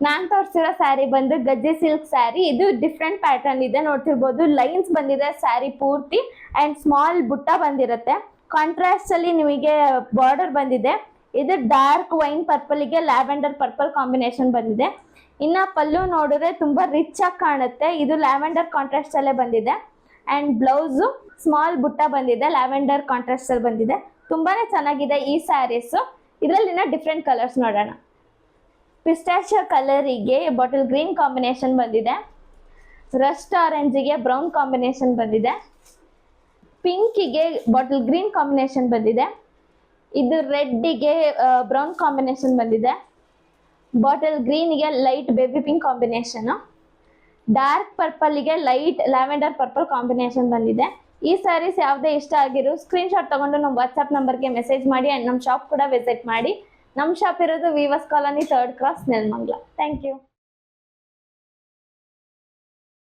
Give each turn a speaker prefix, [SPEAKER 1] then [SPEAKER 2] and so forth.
[SPEAKER 1] ನಾನ್ ತೋರಿಸಿರೋ ಸ್ಯಾರಿ ಬಂದು ಗಜ್ಜೆ ಸಿಲ್ಕ್ ಸ್ಯಾರಿ. ಇದು different pattern ಇದೆ, ನೋಡ್ತಿರ್ಬೋದು. ಲೈನ್ಸ್ ಬಂದಿದೆ ಸ್ಯಾರಿ ಪೂರ್ತಿ ಅಂಡ್ ಸ್ಮಾಲ್ ಬುಟ್ಟ ಬಂದಿರುತ್ತೆ. ಕಾಂಟ್ರಾಸ್ಟ್ ಅಲ್ಲಿ ನಿಮಗೆ ಬಾರ್ಡರ್ ಬಂದಿದೆ. ಇದು ಡಾರ್ಕ್ ವೈನ್ ಪರ್ಪಲ್ ಗೆ ಲ್ಯಾವೆಂಡರ್ ಪರ್ಪಲ್ ಕಾಂಬಿನೇಷನ್ ಬಂದಿದೆ. ಇನ್ನ ಪಲ್ಲು ನೋಡಿದ್ರೆ ತುಂಬಾ ರಿಚ್ ಆಗಿ ಕಾಣುತ್ತೆ. ಇದು ಲ್ಯಾವೆಂಡರ್ ಕಾಂಟ್ರಾಸ್ಟ್ ಅಲ್ಲೇ ಬಂದಿದೆ ಅಂಡ್ ಬ್ಲೌಸ್ ಸ್ಮಾಲ್ ಬುಟ್ಟ ಬಂದಿದೆ, ಲ್ಯಾವೆಂಡರ್ ಕಾಂಟ್ರಾಸ್ಟ್ ಅಲ್ಲಿ ಬಂದಿದೆ. ತುಂಬಾನೇ ಚೆನ್ನಾಗಿದೆ ಈ ಸ್ಯಾರೀಸ್. ಇದ್ರಲ್ಲಿನ ಡಿಫ್ರೆಂಟ್ ಕಲರ್ಸ್ ನೋಡೋಣ. ಪಿಸ್ಟಾಚಿಯೋ ಕಲರಿಗೆ ಬಾಟಲ್ ಗ್ರೀನ್ ಕಾಂಬಿನೇಷನ್ ಬಂದಿದೆ, ರಸ್ಟ್ ಆರೆಂಜಿಗೆ ಬ್ರೌನ್ ಕಾಂಬಿನೇಷನ್ ಬಂದಿದೆ, ಪಿಂಕಿಗೆ ಬಾಟಲ್ ಗ್ರೀನ್ ಕಾಂಬಿನೇಷನ್ ಬಂದಿದೆ, ಇದು ರೆಡ್ಗೆ ಬ್ರೌನ್ ಕಾಂಬಿನೇಷನ್ ಬಂದಿದೆ, ಬಾಟಲ್ ಗ್ರೀನ್ಗೆ light baby pink combination, dark ಪರ್ಪಲ್ಗೆ ಲೈಟ್ ಲ್ಯಾವೆಂಡರ್ ಪರ್ಪಲ್ ಕಾಂಬಿನೇಷನ್ ಬಂದಿದೆ. ಈ ಸ್ಯಾರೀಸ್ ಯಾವುದೇ ಇಷ್ಟ ಆಗಿರೋ ಸ್ಕ್ರೀನ್ ಶಾಟ್ ತಗೊಂಡು ನಮ್ಮ ವಾಟ್ಸ್ಆಪ್ ನಂಬರ್ಗೆ ಮೆಸೇಜ್ ಮಾಡಿ ಅಂಡ್ ನಮ್ಮ ಶಾಪ್ ಕೂಡ ವಿಸಿಟ್ ಮಾಡಿ. ನಮ್ಮ ಶಾಪ್ ಇರೋದು ವಿವಸ್ colony 3rd cross Nelamangala. Thank you.